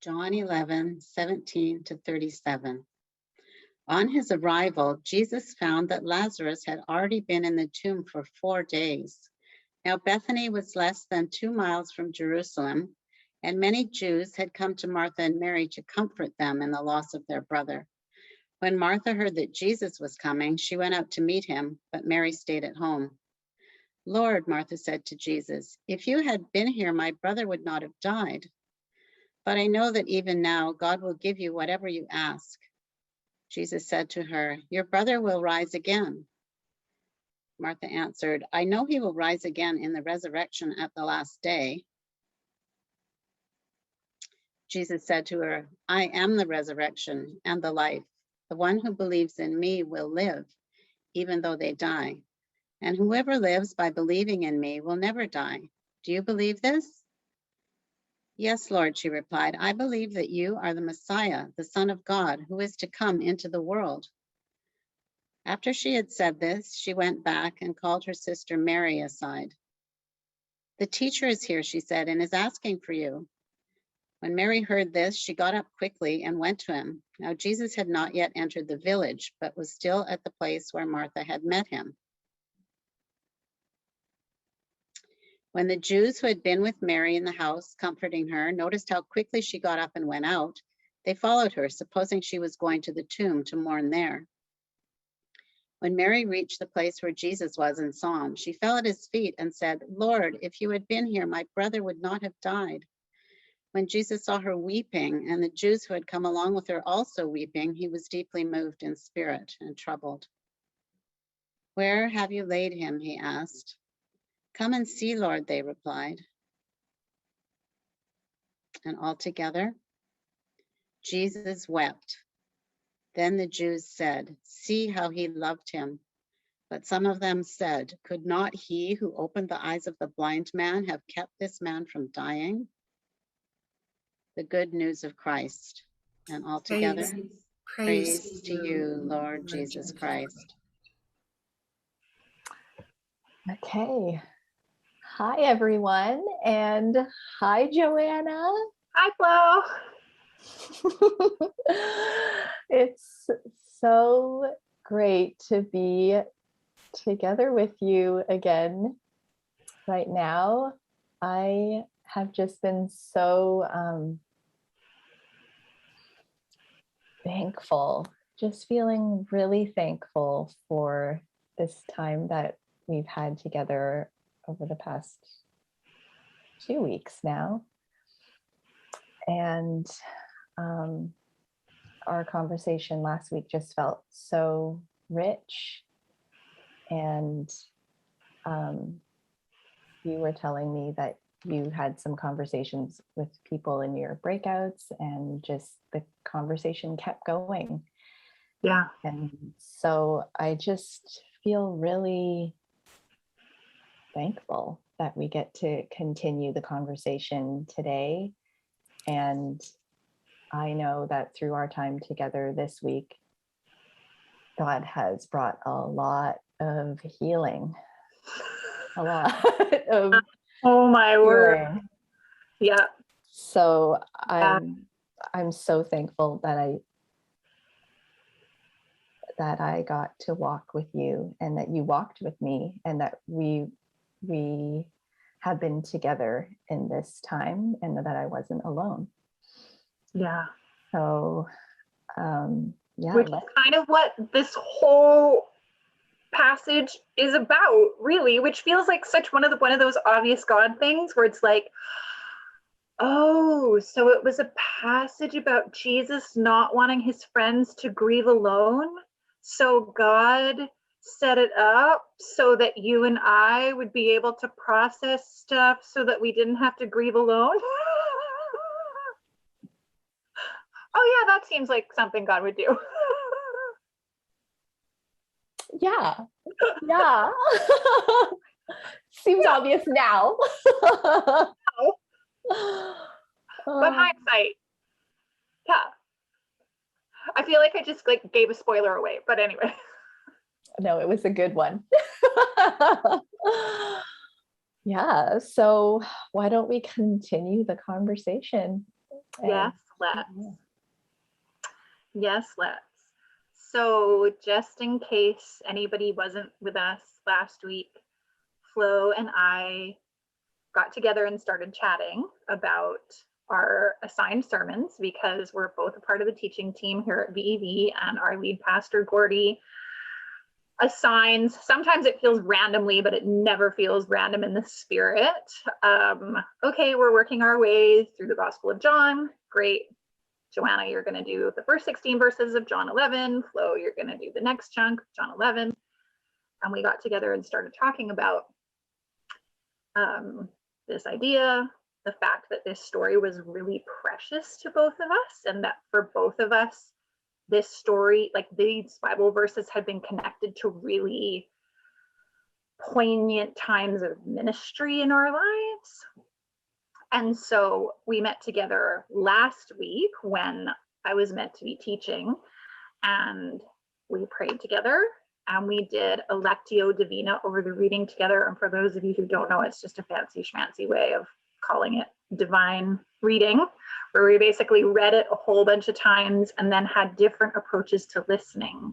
John 11:17-37. On his arrival, Jesus found that Lazarus had already been in the tomb for 4 days. Now Bethany was less than 2 miles from Jerusalem, and many Jews had come to Martha and Mary to comfort them in the loss of their brother. When Martha heard that Jesus was coming, she went out to meet him, but Mary stayed at home. "Lord," Martha said to Jesus, "if you had been here, my brother would not have died. But I know that even now God will give you whatever you ask." Jesus said to her, "Your brother will rise again." Martha answered, "I know he will rise again in the resurrection at the last day." Jesus said to her, "I am the resurrection and the life. The one who believes in me will live, even though they die. And whoever lives by believing in me will never die. Do you believe this?" "Yes, Lord," she replied. "I believe that you are the Messiah, the Son of God, who is to come into the world." After she had said this, she went back and called her sister Mary aside. "The teacher is here," she said, "and is asking for you." When Mary heard this, she got up quickly and went to him. Now Jesus had not yet entered the village, but was still at the place where Martha had met him. When the Jews who had been with Mary in the house, comforting her, noticed how quickly she got up and went out, they followed her, supposing she was going to the tomb to mourn there. When Mary reached the place where Jesus was and saw him, she fell at his feet and said, "Lord, if you had been here, my brother would not have died." When Jesus saw her weeping, and the Jews who had come along with her also weeping, he was deeply moved in spirit and troubled. "Where have you laid him?" he asked. "Come and see, Lord," they replied. And altogether, Jesus wept. Then the Jews said, "See how he loved him." But some of them said, "Could not he who opened the eyes of the blind man have kept this man from dying?" The good news of Christ. And altogether, praise to you, Lord Jesus Christ. Okay. Hi, everyone. And hi, Joanna. Hi, Flo. It's so great to be together with you again right now. I have just been so thankful, just feeling really thankful for this time that we've had together over the past 2 weeks now. And our conversation last week just felt so rich. And you were telling me that you had some conversations with people in your breakouts, and just the conversation kept going. Yeah. And so I just feel really thankful that we get to continue the conversation today. And I know that through our time together this week, God has brought a lot of healing, a lot of Oh my healing. word. Yeah. So I'm so thankful that I got to walk with you, and that you walked with me, and that we have been together in this time, and that I wasn't alone. Yeah. So yeah, which is kind of what this whole passage is about, really, which feels like such one of those obvious God things where it's like, oh, so it was a passage about Jesus not wanting his friends to grieve alone. So God set it up so that you and I would be able to process stuff so that we didn't have to grieve alone. Oh yeah, that seems like something God would do. yeah. Seems obvious now. But hindsight, yeah. I feel like I just gave a spoiler away, but anyway. No, it was a good one. Yeah, so why don't we continue the conversation? Yes. Let's. Yes, let's. So just in case anybody wasn't with us last week, Flo and I got together and started chatting about our assigned sermons because we're both a part of the teaching team here at VEV, and our lead pastor, Gordy, assigns, sometimes it feels randomly, but it never feels random in the spirit. Okay, we're working our way through the Gospel of John. Great. Joanna, you're going to do the first 16 verses of John 11. Flo, you're going to do the next chunk, John 11. And we got together and started talking about this idea, the fact that this story was really precious to both of us, and that for both of us, this story, like these Bible verses, had been connected to really poignant times of ministry in our lives. And so we met together last week when I was meant to be teaching, and we prayed together and we did a Lectio Divina over the reading together. And for those of you who don't know, it's just a fancy schmancy way of calling it divine reading, where we basically read it a whole bunch of times and then had different approaches to listening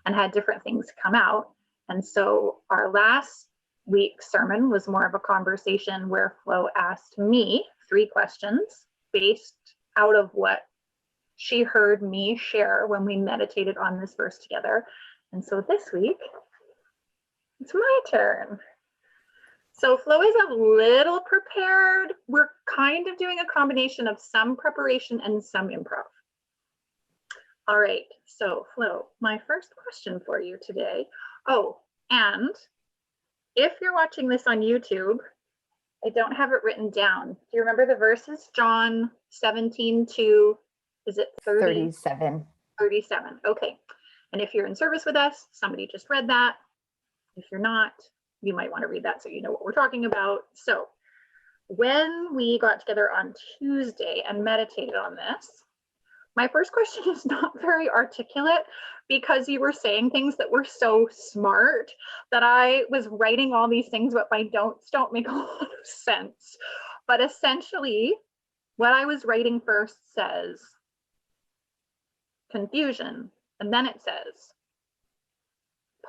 and had different things come out. And so our last week's sermon was more of a conversation where Flo asked me 3 questions based out of what she heard me share when we meditated on this verse together. And so this week, it's my turn. So Flo is a little prepared. We're kind of doing a combination of some preparation and some improv. All right, so Flo, my first question for you today. Oh, and if you're watching this on YouTube, I don't have it written down. Do you remember the verses? John 17 to, is it 37. 37, okay. And if you're in service with us, somebody just read that. If you're not, you might want to read that so you know what we're talking about. So when we got together on Tuesday and meditated on this, my first question is not very articulate because you were saying things that were so smart that I was writing all these things, but my don'ts don't make a lot of sense. But essentially, what I was writing first says confusion, and then it says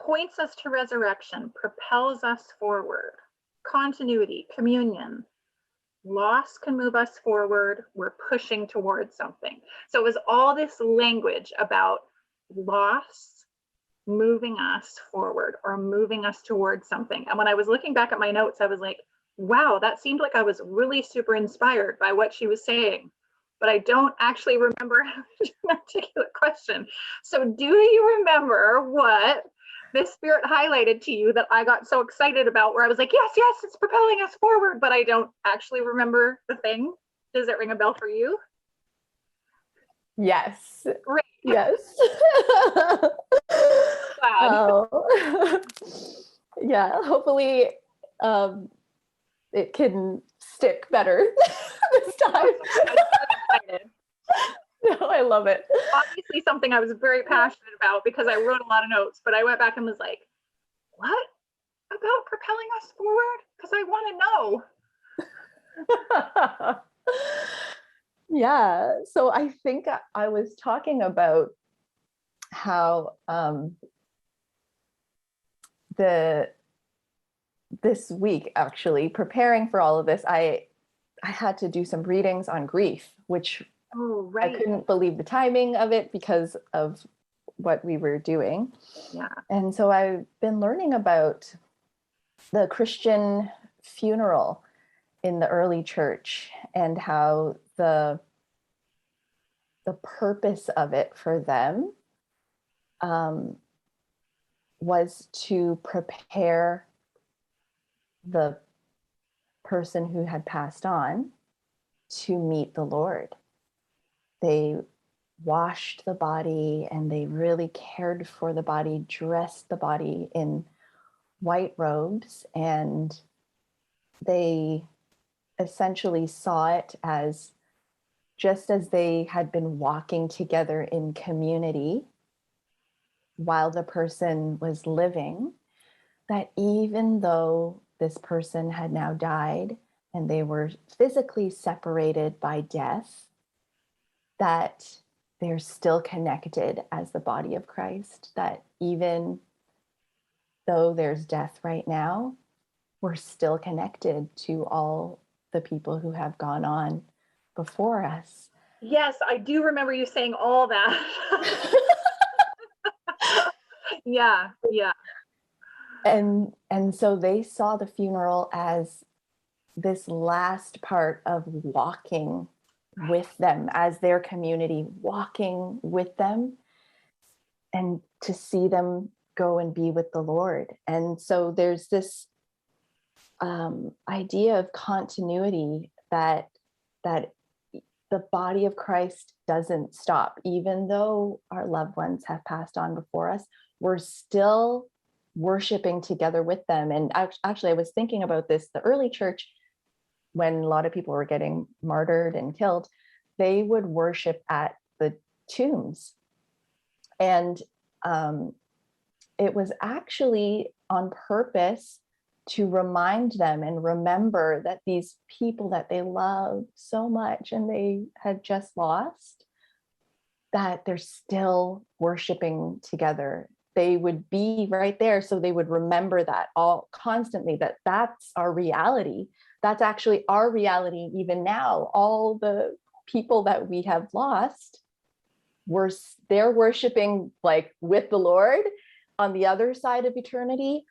points us to resurrection, propels us forward, continuity, communion. Loss can move us forward. We're pushing towards something. So it was all this language about loss moving us forward or moving us towards something. And when I was looking back at my notes, I was like, wow, that seemed like I was really super inspired by what she was saying. But I don't actually remember an articulate question. So do you remember what the Spirit highlighted to you that I got so excited about, where I was like, yes, yes, it's propelling us forward, but I don't actually remember the thing? Does it ring a bell for you? Yes. Great. Yes. Glad. Yeah, hopefully it can stick better this time. I'm so excited. No, I love it. Obviously something I was very passionate about because I wrote a lot of notes, but I went back and was like, what about propelling us forward? Because I want to know. Yeah, so I think I was talking about how this week, actually preparing for all of this, I had to do some readings on grief, which Oh, right. I couldn't believe the timing of it because of what we were doing. Yeah. And so I've been learning about the Christian funeral in the early church and how the purpose of it for them was to prepare the person who had passed on to meet the Lord. They washed the body and they really cared for the body, dressed the body in white robes, and they essentially saw it as, just as they had been walking together in community while the person was living, that even though this person had now died and they were physically separated by death, that they're still connected as the body of Christ, that even though there's death right now, we're still connected to all the people who have gone on before us. Yes, I do remember you saying all that. Yeah. And so they saw the funeral as this last part of walking with them as their community, walking with them, and to see them go and be with the Lord. And so there's this idea of continuity, that the body of Christ doesn't stop. Even though our loved ones have passed on before us, we're still worshiping together with them. And actually, I was thinking about this. The early church, when a lot of people were getting martyred and killed, they would worship at the tombs. And it was actually on purpose to remind them and remember that these people that they love so much and they had just lost, that they're still worshiping together. They would be right there, so they would remember that all constantly, that that's our reality. That's actually our reality even now. All the people that we have lost, they're worshiping like with the Lord on the other side of eternity,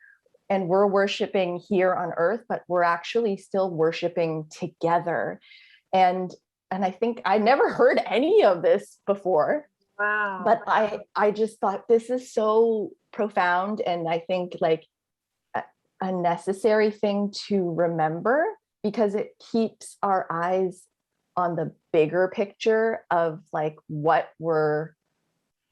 and we're worshiping here on earth, but we're actually still worshiping together. And I think I never heard any of this before. Wow. But I just thought this is so profound, and I think like a necessary thing to remember, because it keeps our eyes on the bigger picture of like what we're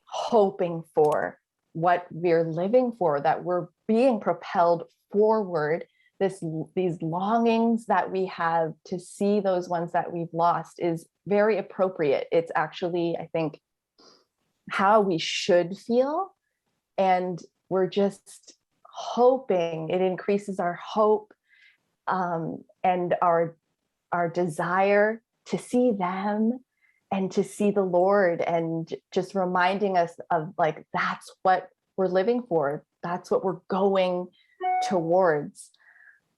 hoping for, what we're living for, that we're being propelled forward, these longings that we have to see those ones that we've lost is very appropriate. It's actually, I think, how we should feel. And we're just hoping, it increases our hope and our desire to see them and to see the Lord, and just reminding us of like, that's what we're living for. That's what we're going towards.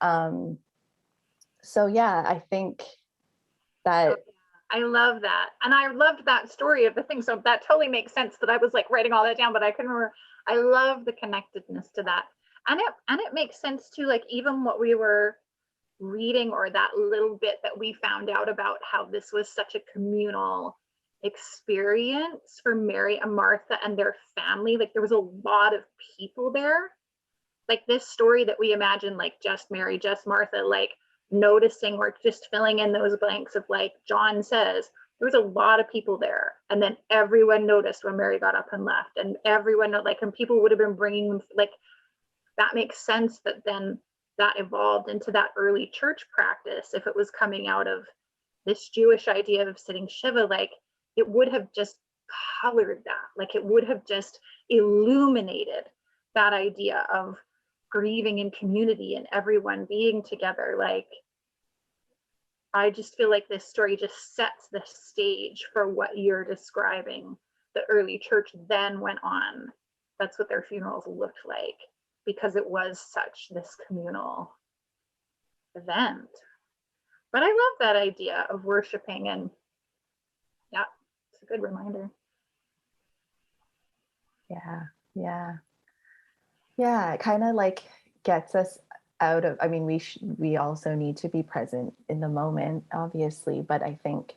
So yeah, I think that I love that. And I loved that story of the thing. So that totally makes sense that I was like writing all that down, but I couldn't remember. I love the connectedness to that. And it makes sense too, like even what we were reading, or that little bit that we found out about how this was such a communal experience for Mary and Martha and their family. Like there was a lot of people there. Like this story that we imagine, like just Mary, just Martha, like noticing or just filling in those blanks of like John says, there was a lot of people there. And then everyone noticed when Mary got up and left, and everyone, like, and people would have been bringing, like, that makes sense that then that evolved into that early church practice. If it was coming out of this Jewish idea of sitting Shiva, like it would have just colored that, like it would have just illuminated that idea of grieving in community and everyone being together. Like, I just feel like this story just sets the stage for what you're describing. The early church then went on. That's what their funerals looked like, because it was such this communal event. But I love that idea of worshiping, and yeah, it's a good reminder. Yeah, it kind of like gets us out of, I mean, we also need to be present in the moment, obviously, but I think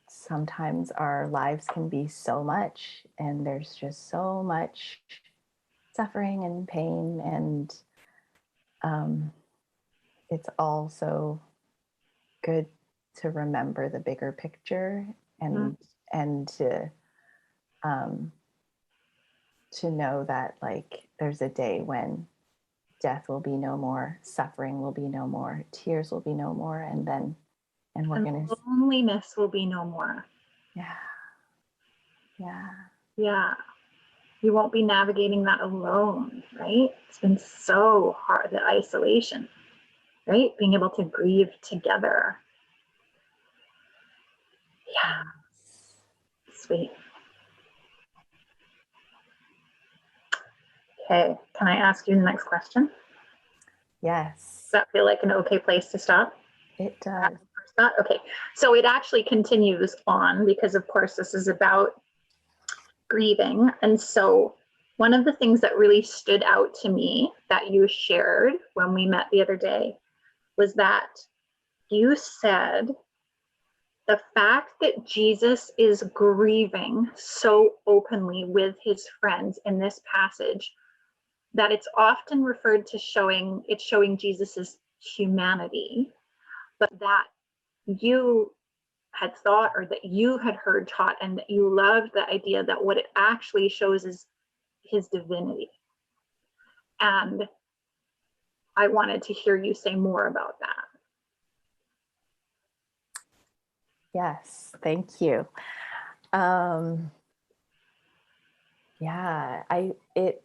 sometimes our lives can be so much, and there's just so much suffering and pain, and it's also good to remember the bigger picture, and to know that like there's a day when death will be no more, suffering will be no more, tears will be no more, and loneliness will be no more. Yeah, you won't be navigating that alone, right? It's been so hard, the isolation, right? Being able to grieve together. Yeah. Sweet. Okay, can I ask you the next question? Yes, Does that feel like an okay place to stop? it does. Okay, so it actually continues on because, of course, this is about grieving. And so one of the things that really stood out to me that you shared when we met the other day was that you said the fact that Jesus is grieving so openly with his friends in this passage, that it's often referred to showing Jesus's humanity, but that you had thought, or that you had heard taught, and that you loved the idea that what it actually shows is his divinity. And I wanted to hear you say more about that. Yes, thank you. It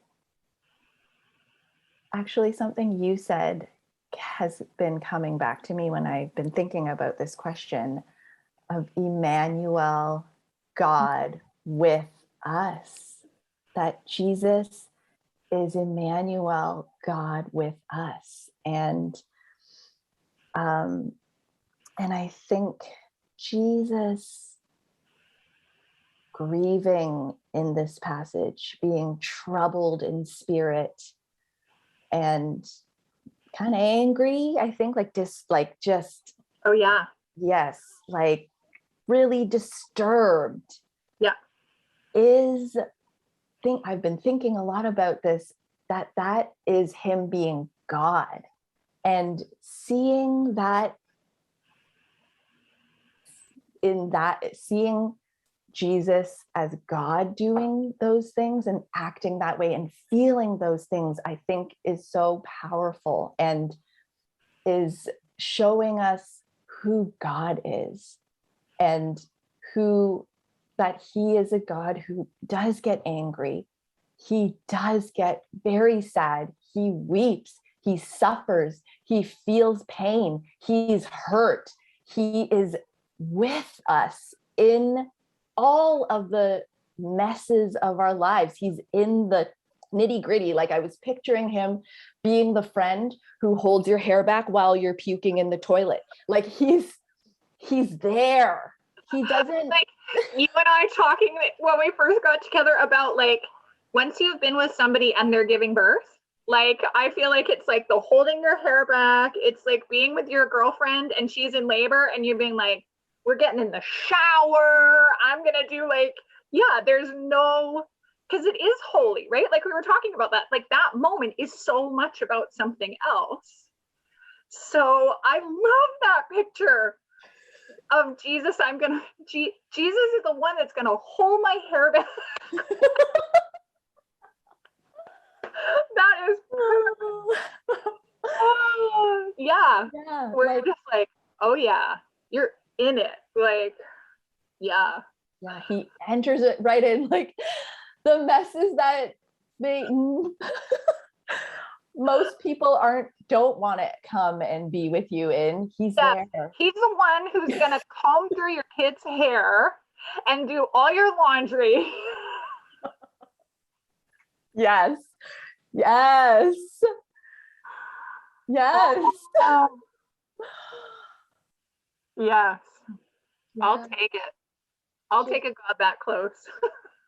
actually, something you said has been coming back to me when I've been thinking about this question of Emmanuel, God with us, that Jesus is Emmanuel, God with us. And I think Jesus grieving in this passage, being troubled in spirit and kind of angry, I think, just Oh yeah. yes, like really disturbed. Yeah. I've been thinking a lot about this, that is him being God, and seeing Jesus as God doing those things and acting that way and feeling those things, I think is so powerful and is showing us who God is, and that he is a God who does get angry. He does get very sad. He weeps. He suffers. He feels pain. He's hurt. He is with us in all of the messes of our lives. He's in the nitty gritty. Like, I was picturing him being the friend who holds your hair back while you're puking in the toilet. Like, he's there. He doesn't, like you and I talking when we first got together about, like, once you've been with somebody and they're giving birth, like, I feel like it's like the holding your hair back. It's like being with your girlfriend and she's in labor and you're being like, we're getting in the shower. I'm going to do, like, yeah, there's no, because it is holy, right? Like, we were talking about that. Like, that moment is so much about something else. So I love that picture of Jesus. Jesus is the one that's gonna hold my hair back. That is oh, yeah. We're like, just like, oh yeah, you're in it. Like, yeah. Yeah, he enters it right in, like the messes that most people don't want to come and be with you in. He's there. He's the one who's gonna comb through your kid's hair and do all your laundry. Yes. Yes. Yes. Yes. Yeah. I'll take it. I'll take a God that close.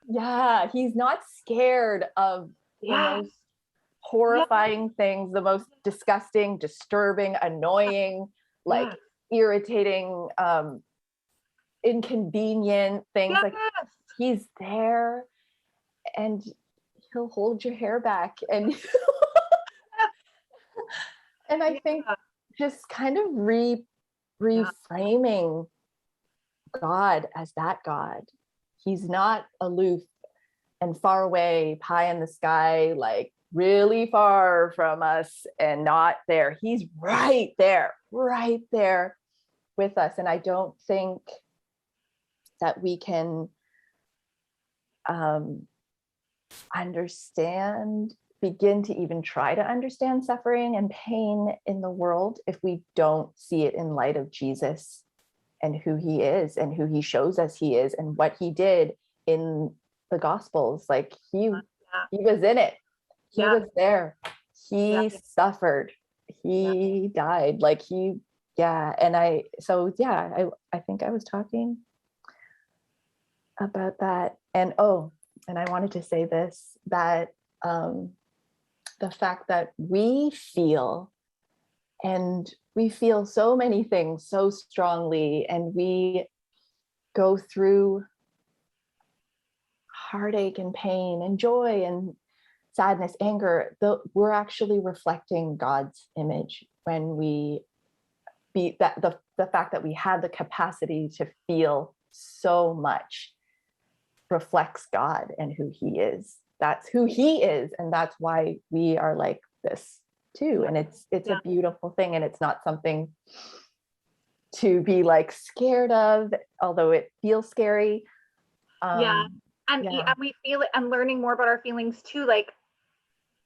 Yeah, he's not scared of the most horrifying things, the most disgusting, disturbing, annoying, like irritating, inconvenient things. Like, he's there and he'll hold your hair back, and and I think just kind of reframing God as that God. He's not aloof and far away, pie in the sky, like really far from us and not there. He's right there with us. And I don't think that we can begin to even try to understand suffering and pain in the world if we don't see it in light of Jesus who he is and who he shows us he is and what he did in the Gospels. Like he was in it. He was there. He suffered. He died. Like and I think I was talking about that. And I wanted to say this, that the fact that we feel so many things so strongly, and we go through heartache and pain and joy and sadness, anger, we're actually reflecting God's image when we be that the fact that we have the capacity to feel so much reflects God and who he is. That's who he is, and that's why we are like this too. And it's a beautiful thing, and it's not something to be like scared of, although it feels scary. And we feel it, and learning more about our feelings too. Like,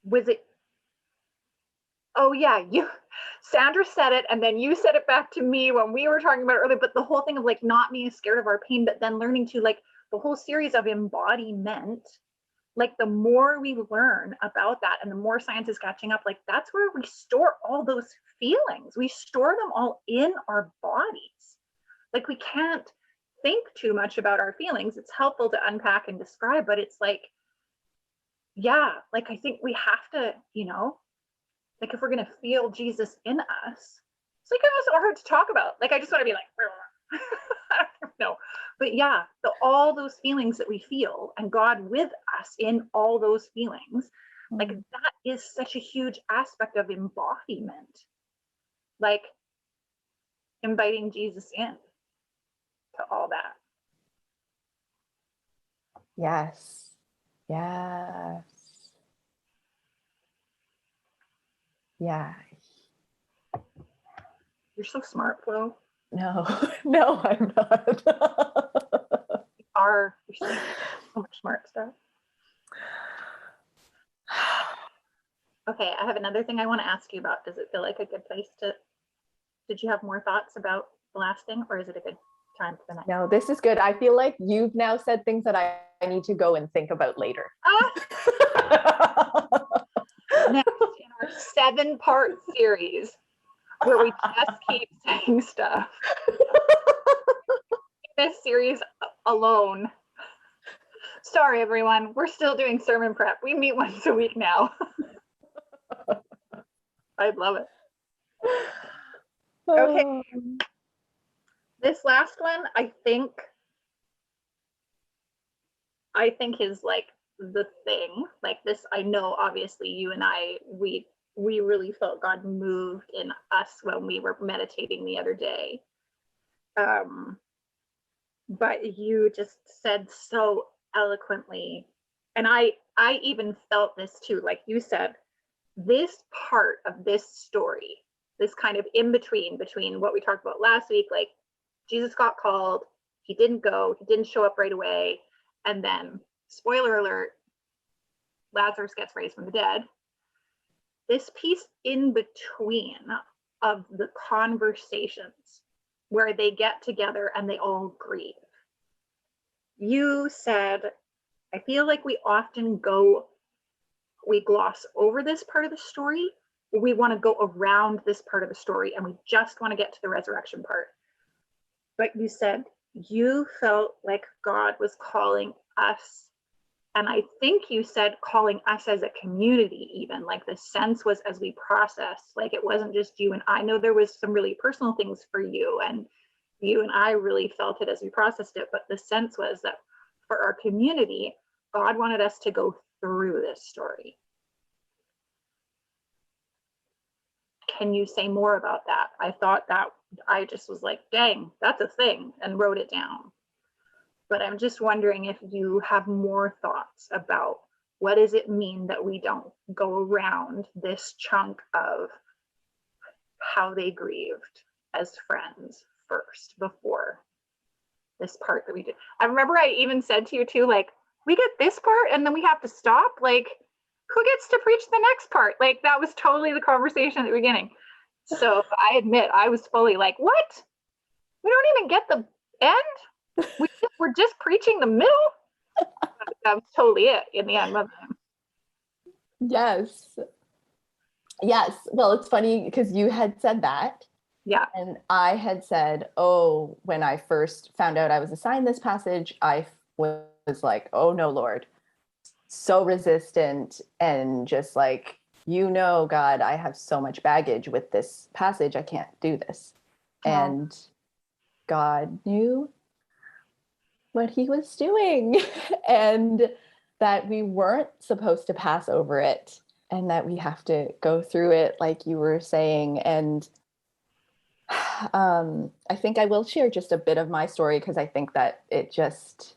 was it, Sandra said it, and then you said it back to me when we were talking about it earlier, but the whole thing of like not being scared of our pain, but then learning to, like, the whole series of embodiment, like the more we learn about that and the more science is catching up, like that's where we store all those feelings. We store them all in our bodies. Like we can't think too much about our feelings. It's helpful to unpack and describe, but it's like, like I think we have to, like if we're going to feel Jesus in us, it's like it was so hard to talk about. Like I just want to be like, I don't know. But all those feelings that we feel and God with us in all those feelings, like that is such a huge aspect of embodiment, like inviting Jesus in to all that. Yes. Yeah. You're so smart, Flo. No, I'm not. You're saying so much smart stuff. Okay, I have another thing I want to ask you about. Does it feel like a good place did you have more thoughts about the last thing, or is it a good time for the next? No, this is good. I feel like you've now said things that I need to go and think about later. Next in our 7-part series, where we just keep saying stuff. This series alone. Sorry, everyone. We're still doing sermon prep. We meet once a week now. I love it. Okay. This last one, I think is like the thing. Like this, I know obviously you and I, we really felt God moved in us when we were meditating the other day. But you just said so eloquently, and I even felt this too, like you said, this part of this story, this kind of in between what we talked about last week, like Jesus got called, he didn't go, he didn't show up right away, and then, spoiler alert, Lazarus gets raised from the dead. This piece in between of the conversations where they get together and they all grieve. You said, I feel like we often we gloss over this part of the story, or we want to go around this part of the story and we just want to get to the resurrection part. But you said you felt like God was calling us, and I think you said calling us as a community even, like the sense was as we process, like it wasn't just you and I. Know there was some really personal things for you, and you and I really felt it as we processed it, but the sense was that for our community, God wanted us to go through this story. Can you say more about that? I thought that I just was like, dang, that's a thing, and wrote it down. But I'm just wondering if you have more thoughts about what does it mean that we don't go around this chunk of how they grieved as friends first before this part that we did. I remember I even said to you too, like, we get this part and then we have to stop. Like, who gets to preach the next part? Like, that was totally the conversation at the beginning. So I admit I was fully like, what? We don't even get the end. We're just preaching the middle. That was totally it in the end, wasn't it? Yes. Yes. Well, it's funny because you had said that. Yeah. And I had said, oh, when I first found out I was assigned this passage, I was like, oh no, Lord, so resistant and just like, God, I have so much baggage with this passage. I can't do this. Oh. And God knew what he was doing and that we weren't supposed to pass over it and that we have to go through it like you were saying. And I think I will share just a bit of my story because I think that it just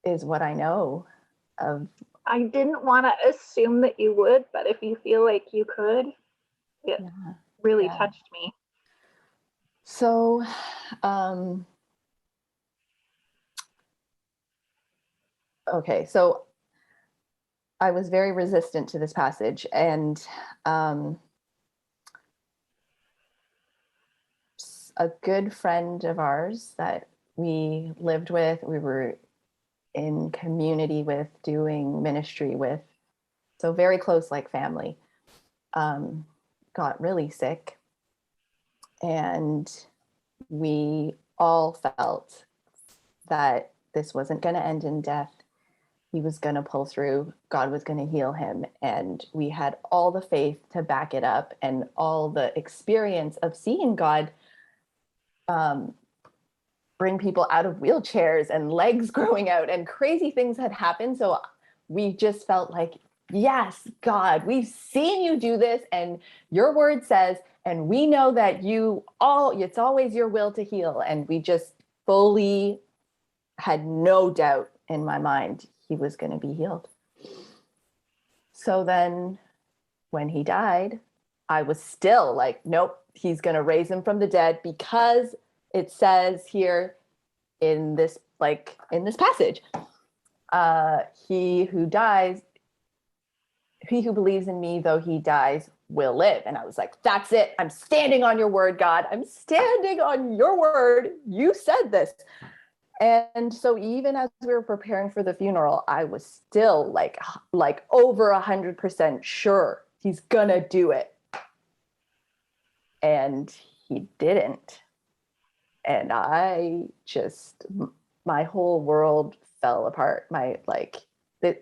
is what I know of. I didn't want to assume that you would, but if you feel like you could, it really touched me. So, okay, so I was very resistant to this passage, and a good friend of ours that we lived with, we were in community with, doing ministry with, so very close, like family, got really sick. And we all felt that this wasn't going to end in death. He was going to pull through. God was going to heal him. And we had all the faith to back it up and all the experience of seeing God bring people out of wheelchairs and legs growing out, and crazy things had happened. So we just felt like, yes, God, we've seen you do this, and your word says, and we know that it's always your will to heal. And we just fully had no doubt in my mind he was going to be healed. So then when he died, I was still like, nope, he's going to raise him from the dead, because it says here in this passage, he who believes in me, though he dies, will live. And I was like, that's it. I'm standing on your word, God. I'm standing on your word. You said this. And so even as we were preparing for the funeral, I was still like over 100% sure he's gonna do it. And he didn't. And my whole world fell apart.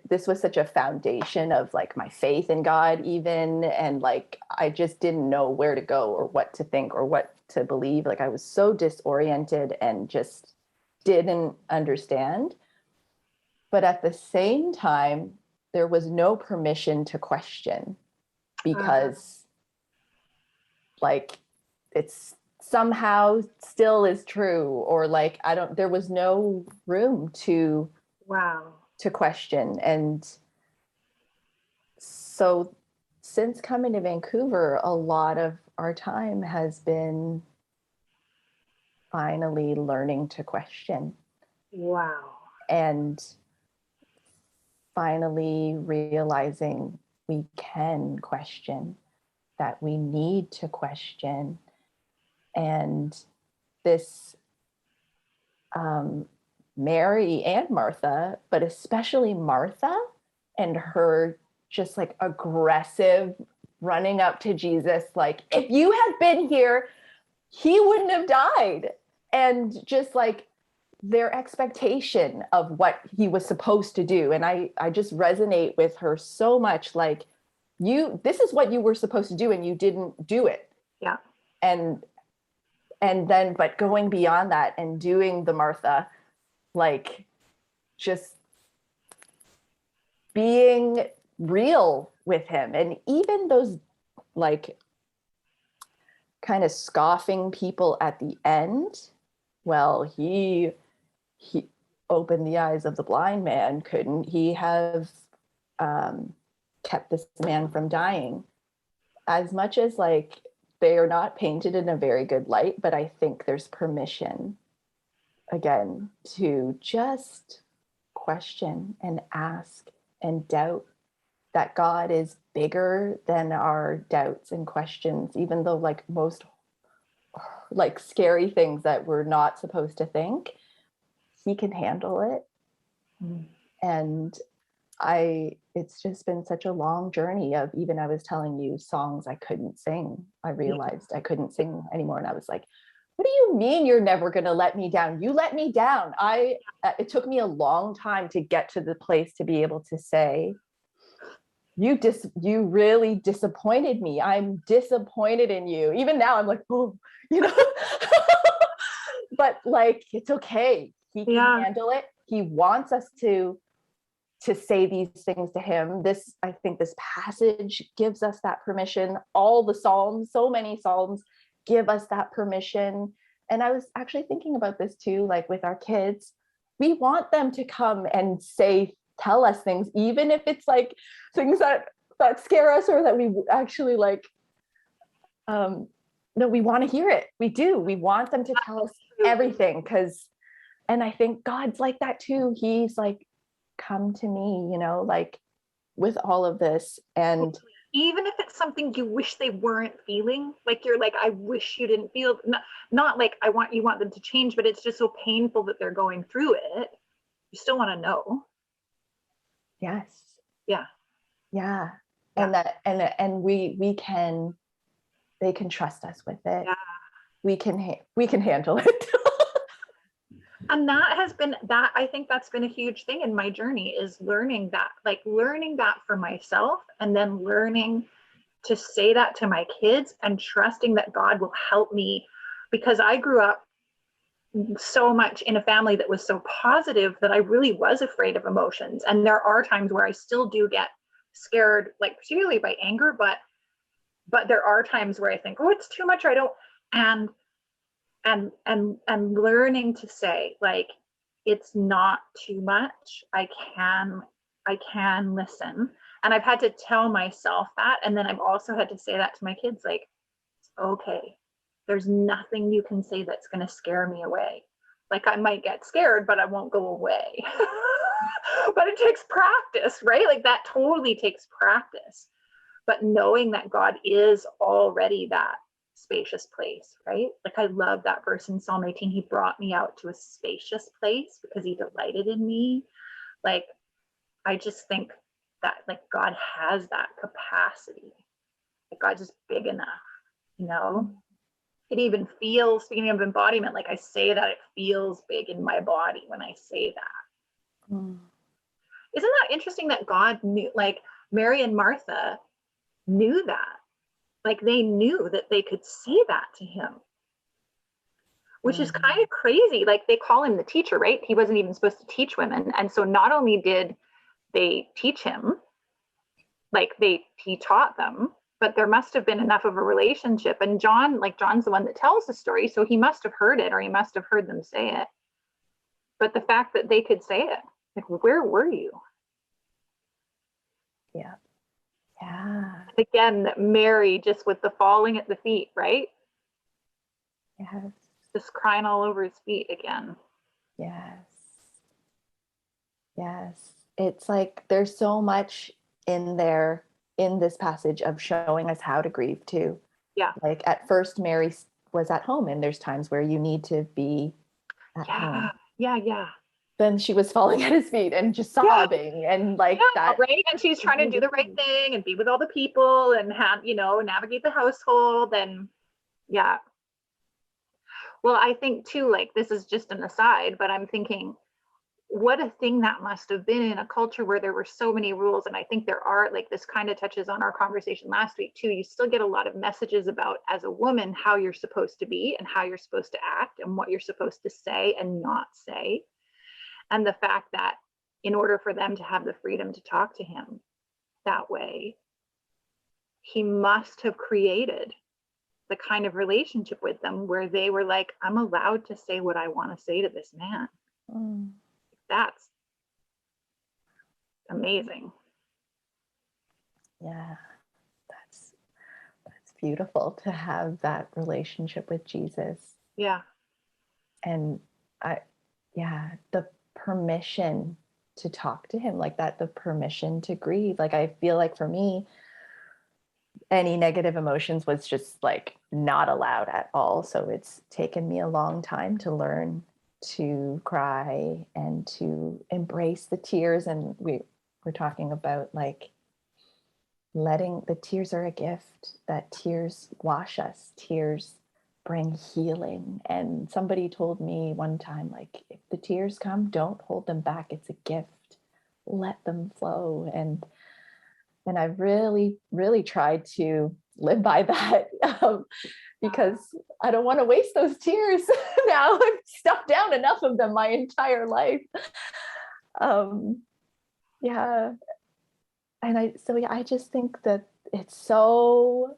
This was such a foundation of like my faith in God even. And like, I just didn't know where to go or what to think or what to believe. Like I was so disoriented and just didn't understand. But at the same time, there was no permission to question, because like it's somehow still is true, or like there was no room to question. And so since coming to Vancouver, a lot of our time has been finally learning to question. Wow. And finally realizing we can question, that we need to question. And this Mary and Martha, but especially Martha and her just like aggressive running up to Jesus, like, if you had been here, he wouldn't have died. And just like their expectation of what he was supposed to do. And I just resonate with her so much. Like, this is what you were supposed to do and you didn't do it. Yeah. And then, but going beyond that and doing the Martha, like just being real with him. And even those like kind of scoffing people at the end, well, he opened the eyes of the blind man. Couldn't he have kept this man from dying? As much as like they are not painted in a very good light, but I think there's permission again to just question and ask and doubt that God is bigger than our doubts and questions, even though like most like scary things that we're not supposed to think, he can handle it. And it's just been such a long journey of, even I was telling you, songs I couldn't sing. I realized I couldn't sing anymore. And I was like, what do you mean you're never going to let me down? You let me down. It took me a long time to get to the place to be able to say, you really disappointed me. I'm disappointed in you. Even now I'm like, oh, but like, it's okay. He can handle it. He wants us to say these things to him. I think this passage gives us that permission. All the Psalms, so many Psalms give us that permission. And I was actually thinking about this too, like with our kids, we want them to come and tell us things, even if it's like things that scare us, or that we actually like, no, we want to hear it. We do. We want them to tell us everything, and I think God's like that too. He's like, come to me, like with all of this. And even if it's something you wish they weren't feeling, like you're like, I wish you didn't feel, not like you want them to change, but it's just so painful that they're going through it. You still want to know. Yes. Yeah. Yeah. And they can trust us with it. Yeah. We can handle it. And I think that's been a huge thing in my journey, is learning that for myself, and then learning to say that to my kids, and trusting that God will help me, because I grew up so much in a family that was so positive that I really was afraid of emotions. And there are times where I still do get scared, like particularly by anger, but there are times where I think, oh, it's too much, or I don't. And learning to say, like, it's not too much. I can listen. And I've had to tell myself that. And then I've also had to say that to my kids, like, it's okay. There's nothing you can say that's going to scare me away. Like, I might get scared, but I won't go away. But it takes practice, right? Like, that totally takes practice. But knowing that God is already that spacious place, right? Like, I love that verse in Psalm 18. He brought me out to a spacious place because he delighted in me. Like, I just think that, like, God has that capacity. Like, God's just big enough, It even feels, speaking of embodiment, like I say that, it feels big in my body when I say that. Isn't that interesting that God knew, like Mary and Martha knew that? Like, they knew that they could say that to him, which is kind of crazy. Like, they call him the teacher, right? He wasn't even supposed to teach women. And so not only did they teach him, like he taught them, but there must have been enough of a relationship. And John's the one that tells the story, so he must have heard it, or he must have heard them say it. But the fact that they could say it, like, where were you? Yeah. Yeah. Again, Mary, just with the falling at the feet, right? Yes. Just crying all over his feet again. Yes. Yes. It's like there's so much in there in this passage of showing us how to grieve too. Yeah. Like, at first Mary was at home, and there's times where you need to be at home. Yeah. Then she was falling at his feet and just sobbing and like that. Right. And she's trying to do the right thing and be with all the people and have, navigate the household. And yeah. Well, I think too, like, this is just an aside, but I'm thinking, what a thing that must have been in a culture where there were so many rules. And I think there are, like, this kind of touches on our conversation last week too. You still get a lot of messages about, as a woman, how you're supposed to be and how you're supposed to act and what you're supposed to say and not say. And the fact that in order for them to have the freedom to talk to him that way, he must have created the kind of relationship with them where they were like, I'm allowed to say what I want to say to this man. That's amazing. Yeah, that's beautiful to have that relationship with Jesus. Yeah. And the permission to talk to him like that, the permission to grieve. Like, I feel like for me, any negative emotions was just like not allowed at all. So it's taken me a long time to learn to cry and to embrace the tears. And we're talking about like letting the tears are a gift, that tears wash us, tears bring healing. And somebody told me one time, like, if the tears come, don't hold them back. It's a gift. Let them flow. And I've really, really tried to live by that because I don't want to waste those tears. Now I've stuffed down enough of them my entire life. Yeah. And I just think that it's so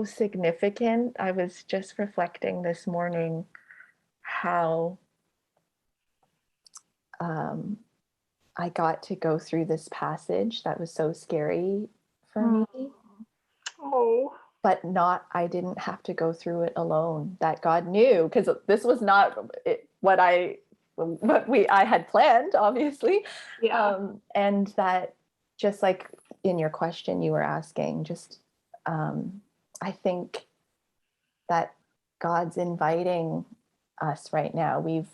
significant. I was just reflecting this morning how I got to go through this passage that was so scary for me. Oh. But I didn't have to go through it alone. That God knew, because this was not what I had planned, obviously. Yeah. And that, just like in your question you were asking, just I think that God's inviting us right now. We've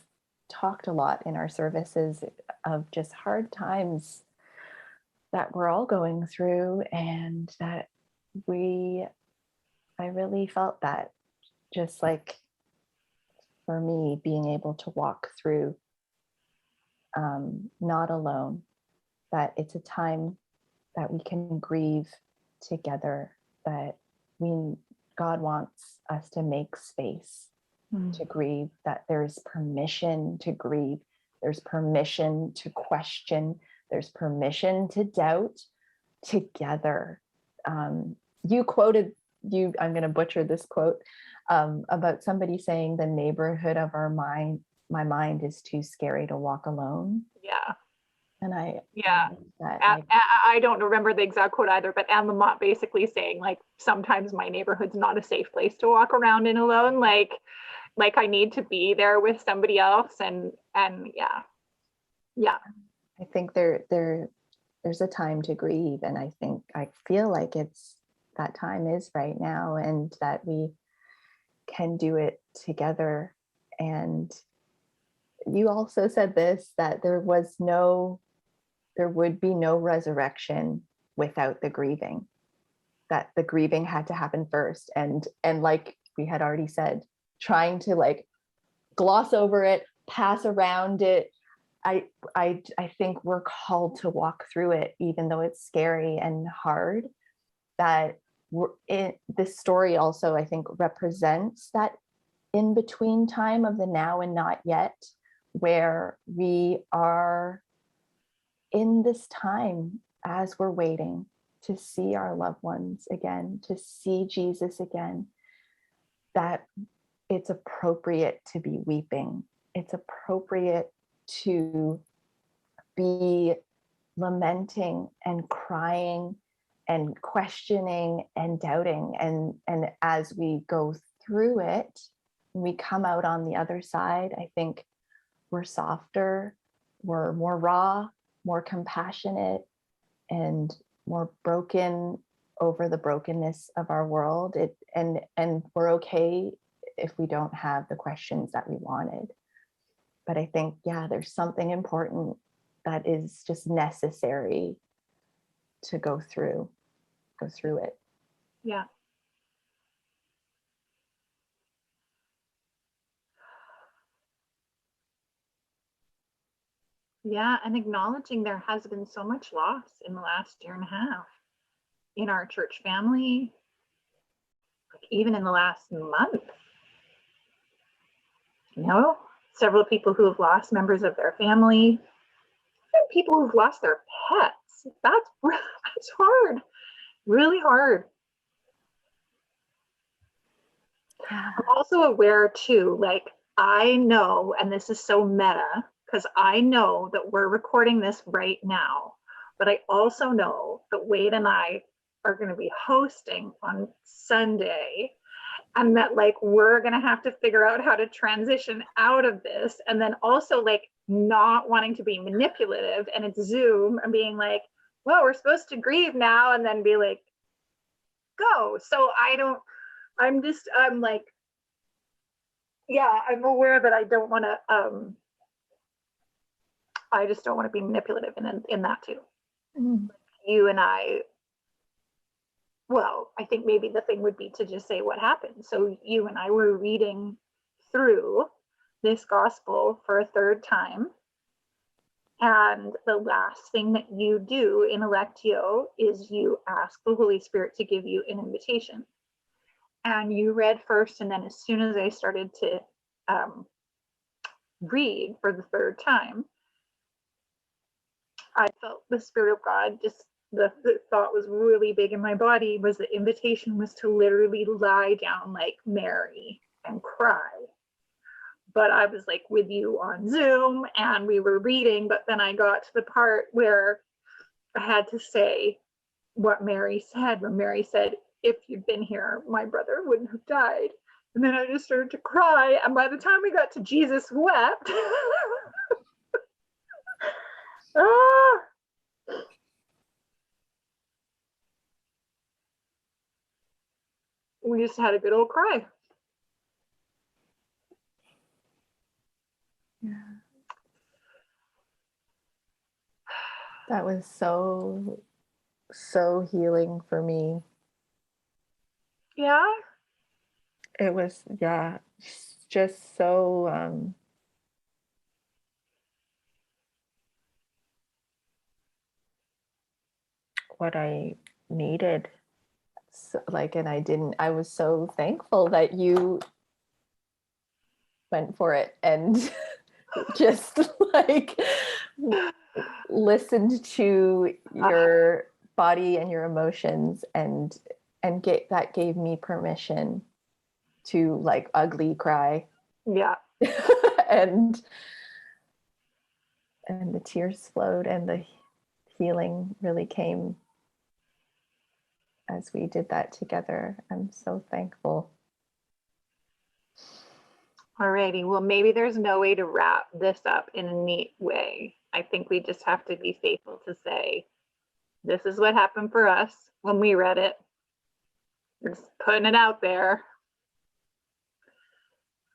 talked a lot in our services of just hard times that we're all going through, and that I really felt that, just like for me, being able to walk through not alone, that it's a time that we can grieve together, that God wants us to make space to grieve, that there's permission to grieve, there's permission to question, there's permission to doubt together. You quoted, I'm going to butcher this quote, about somebody saying the neighborhood of my mind is too scary to walk alone. Yeah. And I don't remember the exact quote either, but Anne Lamott basically saying, like, sometimes my neighborhood's not a safe place to walk around in alone. Like I need to be there with somebody else. And yeah. I think there's a time to grieve, and I feel like that time is right now, and that we can do it together. And you also said this, that there would be no resurrection without the grieving, that the grieving had to happen first. And like we had already said, trying to like gloss over it, pass around it, I think we're called to walk through it, even though it's scary and hard. That this story also, I think, represents that in between time of the now and not yet, where we are in this time as we're waiting to see our loved ones again, to see Jesus again, that it's appropriate to be weeping. It's appropriate to be lamenting and crying and questioning and doubting. And as we go through it, when we come out on the other side, I think we're softer, we're more raw, more compassionate, and more broken over the brokenness of our world. And we're okay if we don't have the questions that we wanted. But I think, there's something important that is just necessary to go through it. Yeah. Yeah, and acknowledging there has been so much loss in the last year and a half in our church family, like even in the last month. Several people who have lost members of their family, and people who've lost their pets. That's hard, really hard. Yeah. I'm also aware too, like, I know, and this is so meta, because I know that we're recording this right now, but I also know that Wade and I are going to be hosting on Sunday, and that like we're going to have to figure out how to transition out of this, and then also like not wanting to be manipulative, and it's Zoom, and being like, well, we're supposed to grieve now, and then be like, go. So I'm like, yeah, I'm aware that I don't want to, I just don't want to be manipulative in that too. Mm. You and I, well, I think maybe the thing would be to just say what happened. So you and I were reading through this gospel for a third time. And the last thing that you do in Electio is you ask the Holy Spirit to give you an invitation. And you read first, and then as soon as I started to read for the third time, I felt the Spirit of God, just the thought was really big in my body, was the invitation was to literally lie down like Mary and cry. But I was like with you on Zoom and we were reading, but then I got to the part where I had to say what Mary said, when Mary said, if you'd been here, my brother wouldn't have died. And then I just started to cry. And by the time we got to Jesus wept, ah, we just had a good old cry. Yeah. That was so healing for me. Yeah. It was, yeah, just so what I needed. So, like, and I was so thankful that you went for it and just like listened to your body and your emotions and that gave me permission to like ugly cry. Yeah. and the tears flowed and the healing really came as we did that together. I'm so thankful. Alrighty, well, maybe there's no way to wrap this up in a neat way. I think we just have to be faithful to say, this is what happened for us when we read it. We're just putting it out there.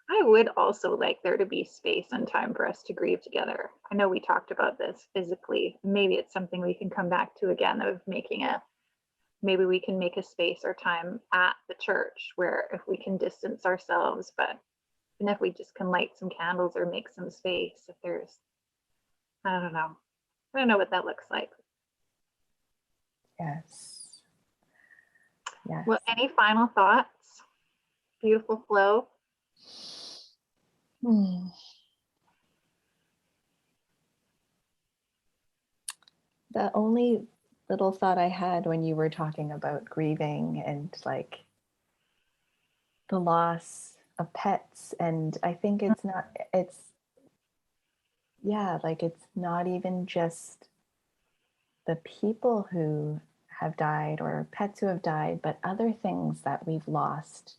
I would also like there to be space and time for us to grieve together. I know we talked about this physically. Maybe it's something we can come back to again, of maybe we can make a space or time at the church where if we can distance ourselves, but and if we just can light some candles or make some space, if there's, I don't know what that looks like. Yes. Yes. Well, any final thoughts? Beautiful Flo. The only little thought I had when you were talking about grieving and like the loss of pets, and I think it's not even just the people who have died or pets who have died, but other things that we've lost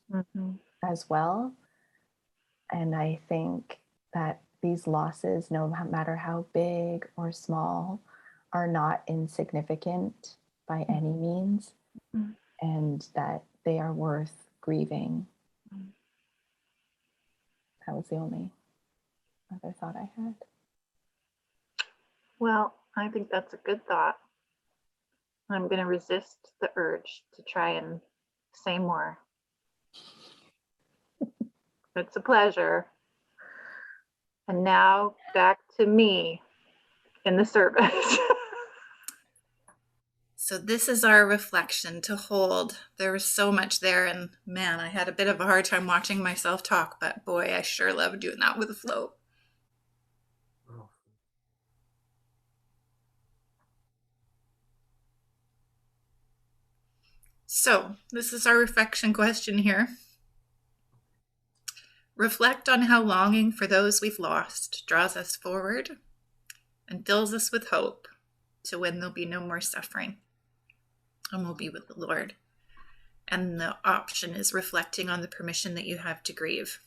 as well. And I think that these losses, no matter how big or small, are not insignificant by any means, and that they are worth grieving. That was the only other thought I had. Well, I think that's a good thought. I'm going to resist the urge to try and say more. It's a pleasure. And now back to me in the service. So this is our reflection to hold. There was so much there, and man, I had a bit of a hard time watching myself talk, but boy, I sure love doing that with Flo. So this is our reflection question here. Reflect on how longing for those we've lost draws us forward and fills us with hope to when there'll be no more suffering and we'll be with the Lord. And the option is reflecting on the permission that you have to grieve.